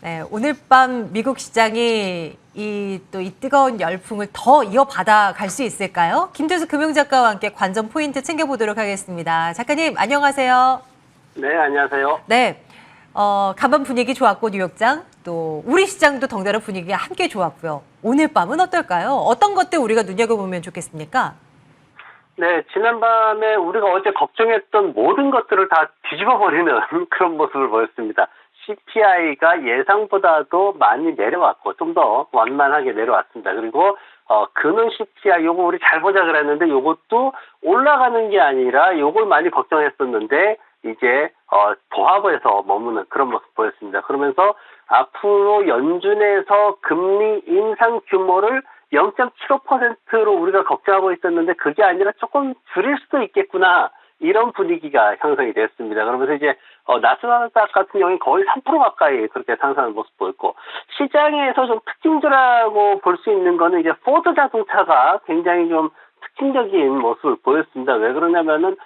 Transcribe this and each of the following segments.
네, 오늘 밤 미국 시장이 이 뜨거운 열풍을 더 이어받아 갈 수 있을까요? 김태수 금융작가와 함께 관전 포인트 챙겨보도록 하겠습니다. 작가님, 안녕하세요. 네, 안녕하세요. 네, 간밤 분위기 좋았고 뉴욕장, 또 우리 시장도 덩달아 분위기가 함께 좋았고요. 오늘 밤은 어떨까요? 어떤 것들 우리가 눈여겨보면 좋겠습니까? 네, 지난밤에 우리가 어제 걱정했던 모든 것들을 다 뒤집어버리는 그런 모습을 보였습니다. CPI가 예상보다도 많이 내려왔고 좀 더 완만하게 내려왔습니다. 그리고 금융 CPI 요거 우리 잘 보자 그랬는데 요것도 올라가는 게 아니라 요걸 많이 걱정했었는데 이제 보합에서 머무는 그런 모습 보였습니다. 그러면서 앞으로 연준에서 금리 인상 규모를 0.75%로 우리가 걱정하고 있었는데 그게 아니라 조금 줄일 수도 있겠구나. 이런 분위기가 형성이 됐습니다. 그러면서 이제 나스닥 같은 경우에 거의 3% 가까이 그렇게 상승하는 모습 보였고, 시장에서 좀 특징주라고 볼 수 있는 거는 이제 포드 자동차가 굉장히 좀 특징적인 모습을 보였습니다. 왜 그러냐면은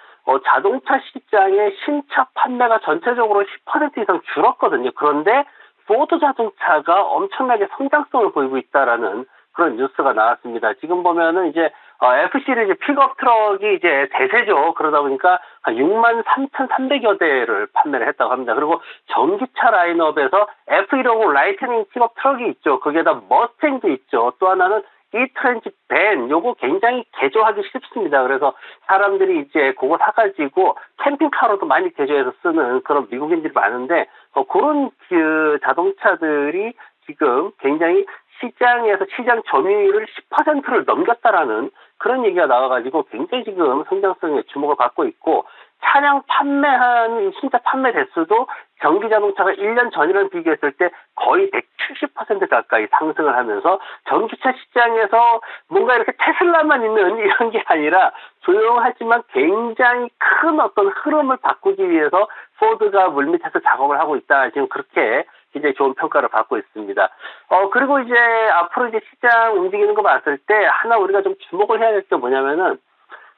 자동차 시장의 신차 판매가 전체적으로 10% 이상 줄었거든요. 그런데 포드 자동차가 엄청나게 성장성을 보이고 있다라는 그런 뉴스가 나왔습니다. 지금 보면은 이제 F 시리즈 픽업 트럭이 이제 대세죠. 그러다 보니까 한 63,300여 대를 판매를 했다고 합니다. 그리고 전기차 라인업에서 F150 라이트닝 픽업 트럭이 있죠. 거기에다 머스탱도 있죠. 또 하나는 E-트렌지 밴, 요거 굉장히 개조하기 쉽습니다. 그래서 사람들이 이제 그거 사가지고 캠핑카로도 많이 개조해서 쓰는 그런 미국인들이 많은데, 그런 자동차들이 지금 굉장히 시장에서 시장 점유율을 10%를 넘겼다라는 그런 얘기가 나와가지고 굉장히 지금 성장성에 주목을 받고 있고, 차량 판매한 신차 판매 대수도 전기 자동차가 1년 전이랑 비교했을 때 거의 170% 가까이 상승을 하면서 전기차 시장에서 뭔가 이렇게 테슬라만 있는 이런 게 아니라 조용하지만 굉장히 큰 어떤 흐름을 바꾸기 위해서 포드가 물밑에서 작업을 하고 있다. 지금 그렇게 굉장히 좋은 평가를 받고 있습니다. 그리고 이제 앞으로 이제 시장 움직이는 거 봤을 때 하나 우리가 좀 주목을 해야 될 게 뭐냐면은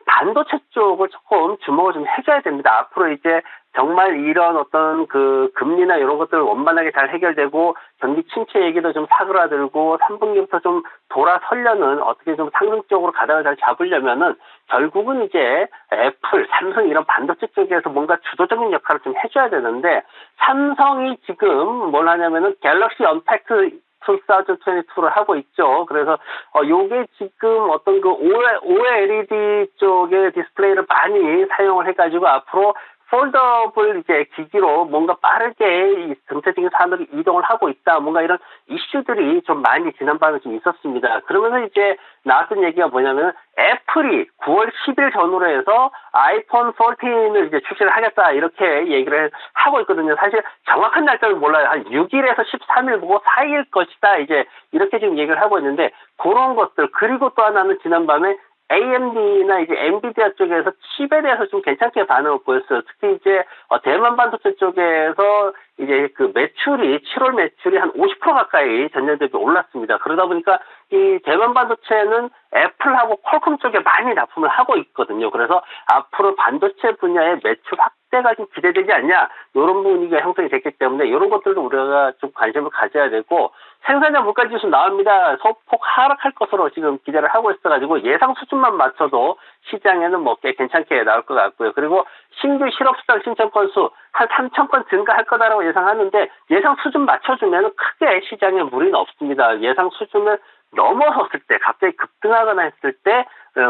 반도체 쪽을 조금 주목을 좀 해줘야 됩니다. 앞으로 이제 정말 이런 어떤 그 금리나 이런 것들 원만하게 잘 해결되고 경기 침체 얘기도 좀 사그라들고 3분기부터 좀 돌아서려는 어떻게 좀 상승적으로 가닥을 잘 잡으려면은 결국은 이제 애플, 삼성 이런 반도체 쪽에서 뭔가 주도적인 역할을 좀 해줘야 되는데, 삼성이 지금 뭘 하냐면은 갤럭시 언팩트 2022를 하고 있죠. 그래서 요게 지금 어떤 그 OLED 쪽의 디스플레이를 많이 사용을 해가지고 앞으로 폴더블 이제 기기로 뭔가 빠르게 이 전체적인 산업이 이동을 하고 있다. 뭔가 이런 이슈들이 좀 많이 지난밤에 좀 있었습니다. 그러면서 이제 나왔던 얘기가 뭐냐면 애플이 9월 10일 전후로 해서 아이폰 14을 이제 출시를 하겠다. 이렇게 얘기를 하고 있거든요. 사실 정확한 날짜를 몰라요. 한 6일에서 13일 보고 4일 것이다. 이제 이렇게 지금 얘기를 하고 있는데, 그런 것들, 그리고 또 하나는 지난밤에 AMD나 이제 엔비디아 쪽에서 칩에 대해서 좀 괜찮게 반응을 보였어요. 특히 이제 대만 반도체 쪽에서 이제 그 매출이 7월 매출이 한 50% 가까이 전년 대비 올랐습니다. 그러다 보니까 이 대만 반도체는 애플하고 퀄컴 쪽에 많이 납품을 하고 있거든요. 그래서 앞으로 반도체 분야의 매출 확대가 좀 기대되지 않냐, 이런 분위기가 형성이 됐기 때문에 이런 것들도 우리가 좀 관심을 가져야 되고, 생산자 물가지수 나옵니다. 소폭 하락할 것으로 지금 기대를 하고 있어가지고 예상 수준만 맞춰도 시장에는 뭐 꽤 괜찮게 나올 것 같고요. 그리고 신규 실업수당 신청 건수 한 3,000건 증가할 거다라고 예상하는데, 예상 수준 맞춰주면 크게 시장에 무리는 없습니다. 예상 수준을 넘어섰을 때, 갑자기 급등하거나 했을 때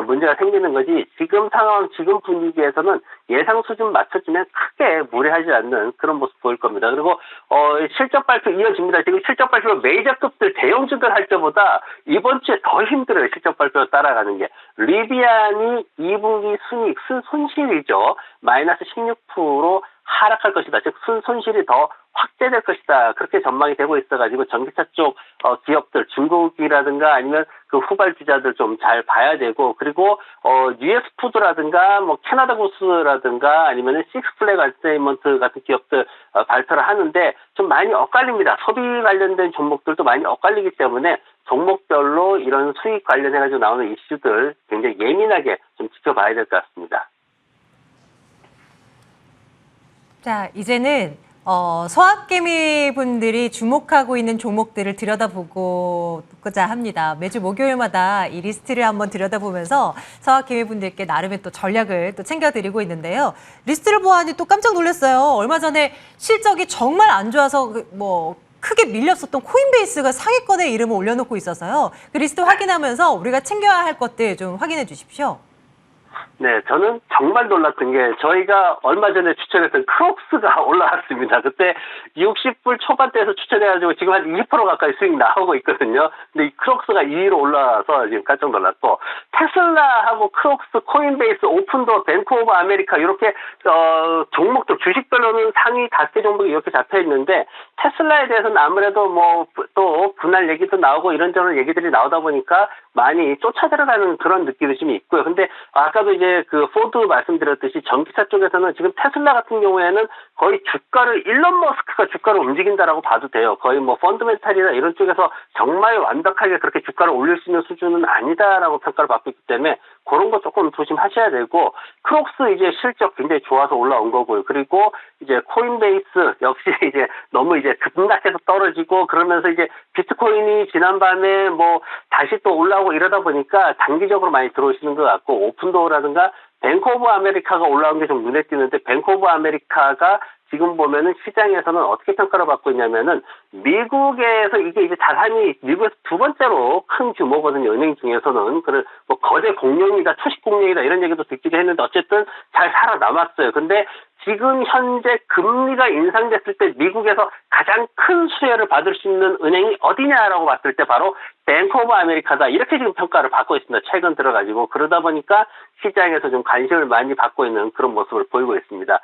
문제가 생기는 거지, 지금 상황, 지금 분위기에서는 예상 수준 맞춰주면 크게 무리하지 않는 그런 모습 보일 겁니다. 그리고 실적 발표 이어집니다. 지금 실적 발표 메이저급들, 대형주들 할 때보다 이번 주에 더 힘들어요. 실적 발표 따라가는 게. 리비안이 2분기 순이익, 순손실이죠. 마이너스 16% 하락할 것이다. 즉 순손실이 더 확대될 것이다. 그렇게 전망이 되고 있어가지고 전기차 쪽 기업들, 중국이라든가 아니면 그 후발주자들 좀 잘 봐야 되고, 그리고 US 푸드라든가 뭐 캐나다 구스라든가 아니면은 식스플래그 엔터테인먼트 같은 기업들 발표를 하는데 좀 많이 엇갈립니다. 소비 관련된 종목들도 많이 엇갈리기 때문에 종목별로 이런 수익 관련해가지고 나오는 이슈들 굉장히 예민하게 좀 지켜봐야 될 것 같습니다. 자, 이제는 서학개미 분들이 주목하고 있는 종목들을 들여다보고자 합니다. 매주 목요일마다 이 리스트를 한번 들여다보면서 서학개미 분들께 나름의 또 전략을 또 챙겨드리고 있는데요. 리스트를 보아하니 또 깜짝 놀랐어요. 얼마 전에 실적이 정말 안 좋아서 크게 밀렸었던 코인베이스가 상위권에 이름을 올려놓고 있어서요. 그 리스트 확인하면서 우리가 챙겨야 할 것들 좀 확인해 주십시오. 네, 저는 정말 놀랐던 게 저희가 얼마 전에 추천했던 크록스가 올라왔습니다. 그때 60불 초반대에서 추천해가지고 지금 한 20% 가까이 수익 나오고 있거든요. 근데 이 크록스가 2위로 올라와서 지금 깜짝 놀랐고, 테슬라하고 크록스, 코인베이스, 오픈도어, 뱅크 오브 아메리카 이렇게 종목들 주식별로는 상위 5개 종목이 이렇게 잡혀 있는데, 테슬라에 대해서는 아무래도 또 분할 얘기도 나오고 이런저런 얘기들이 나오다 보니까 많이 쫓아들어가는 그런 느낌이 좀 있고요. 근데 아까도 이제 그 포드 말씀드렸듯이 전기차 쪽에서는 지금 테슬라 같은 경우에는 거의 주가를 일론 머스크가 주가를 움직인다라고 봐도 돼요. 거의 펀드멘탈이나 이런 쪽에서 정말 완벽하게 그렇게 주가를 올릴 수 있는 수준은 아니다라고 평가를 받고 있기 때문에 그런 거 조금 조심하셔야 되고, 크록스 이제 실적 굉장히 좋아서 올라온 거고요. 그리고 이제 코인베이스 역시 이제 너무 이제 급락해서 떨어지고 그러면서 이제 비트코인이 지난밤에 다시 또 올라오고 이러다 보니까 단기적으로 많이 들어오시는 것 같고, 오픈도어라든가 뱅크 오브 아메리카가 올라온 게 좀 눈에 띄는데, 뱅크 오브 아메리카가 지금 보면은 시장에서는 어떻게 평가를 받고 있냐면은 미국에서 이게 이제 자산이 미국에서 두 번째로 큰 규모거든요. 은행 중에서는. 거대 공룡이다, 초식 공룡이다 이런 얘기도 듣기도 했는데 어쨌든 잘 살아남았어요. 근데 지금 현재 금리가 인상됐을 때 미국에서 가장 큰 수혜를 받을 수 있는 은행이 어디냐라고 봤을 때 바로 뱅크 오브 아메리카다, 이렇게 지금 평가를 받고 있습니다. 최근 들어가지고. 그러다 보니까 시장에서 좀 관심을 많이 받고 있는 그런 모습을 보이고 있습니다.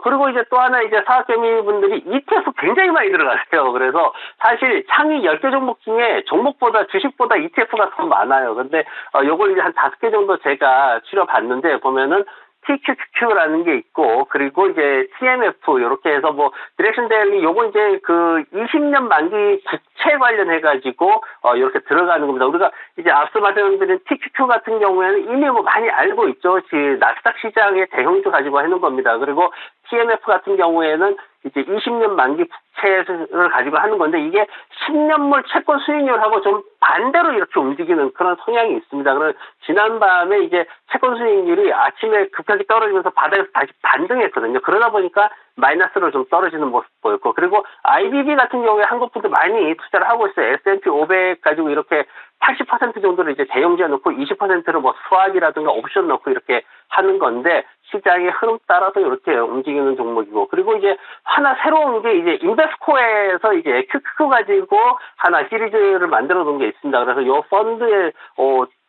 그리고 이제 또 하나 이제 사학개미 분들이 ETF 굉장히 많이 들어가세요. 그래서 사실 상위 10개 종목 중에 종목보다 주식보다 ETF가 더 많아요. 근데 요걸 이제 한 5개 정도 제가 추려봤는데 보면은 TQQQ라는 게 있고, 그리고 이제 TMF 이렇게 해서 디렉션 데일리 요거 이제 그 20년 만기 국채 관련해가지고 이렇게 들어가는 겁니다. 우리가 이제 앞서 말씀드린 TQQ 같은 경우에는 이미 많이 알고 있죠. 나스닥 시장의 대형주 가지고 하는 겁니다. 그리고 TMF 같은 경우에는 이제 20년 만기 국채를 가지고 하는 건데, 이게 10년물 채권 수익률하고 좀 반대로 이렇게 움직이는 그런 성향이 있습니다. 그래서 지난밤에 이제 채권 수익률이 아침에 급하게 떨어지면서 바닥에서 다시 반등했거든요. 그러다 보니까 마이너스로 좀 떨어지는 모습 보였고, 그리고 IBB 같은 경우에 한국 분들 많이 투자를 하고 있어요. S&P 500 가지고 이렇게 80% 정도를 이제 대형주에 넣고 20%를 스왑이라든가 옵션 넣고 이렇게 하는 건데, 시장의 흐름 따라서 이렇게 움직이는 종목이고, 그리고 이제 하나 새로운 게 이제 인베스코에서 이제 QQ 가지고 하나 시리즈를 만들어 놓은 게 있습니다. 그래서 요 펀드에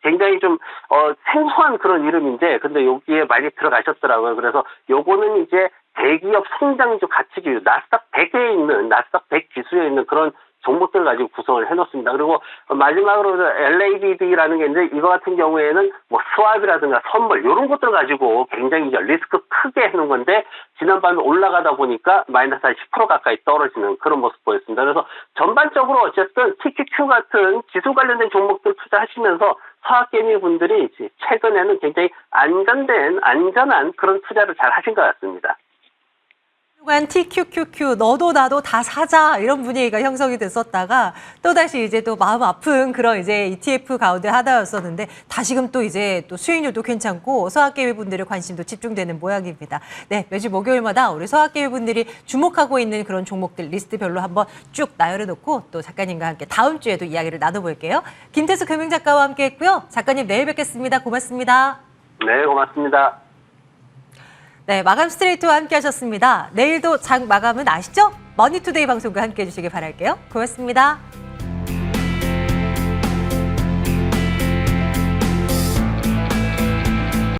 굉장히 좀 생소한 그런 이름인데, 근데 여기에 많이 들어가셨더라고요. 그래서 요거는 이제 대기업 성장주 가치기류 나스닥 100에 있는, 나스닥 100 지수에 있는 그런 종목들 가지고 구성을 해놓습니다. 그리고 마지막으로 LABB라는 게 있는데, 이거 같은 경우에는 스왑이라든가 선물 이런 것들 가지고 굉장히 이제 리스크 크게 해놓은 건데, 지난밤에 올라가다 보니까 마이너스 한 10% 가까이 떨어지는 그런 모습 보였습니다. 그래서 전반적으로 어쨌든 TQQ 같은 지수 관련된 종목들 투자하시면서 서학개미 분들이 최근에는 굉장히 안전한 그런 투자를 잘 하신 것 같습니다. TQQQ 너도 나도 다 사자 이런 분위기가 형성이 됐었다가 또다시 이제 또 마음 아픈 그런 이제 ETF 가운데 하나였었는데, 다시금 또 이제 또 수익률도 괜찮고 서학개미 분들의 관심도 집중되는 모양입니다. 네, 매주 목요일마다 우리 서학개미 분들이 주목하고 있는 그런 종목들 리스트별로 한번 쭉 나열해 놓고 또 작가님과 함께 다음 주에도 이야기를 나눠볼게요. 김태수 금융작가와 함께 했고요. 작가님 내일 뵙겠습니다. 고맙습니다. 네, 고맙습니다. 네, 마감 스트레이트와 함께 하셨습니다. 내일도 장 마감은 아시죠? 머니투데이 방송과 함께 해주시기 바랄게요. 고맙습니다.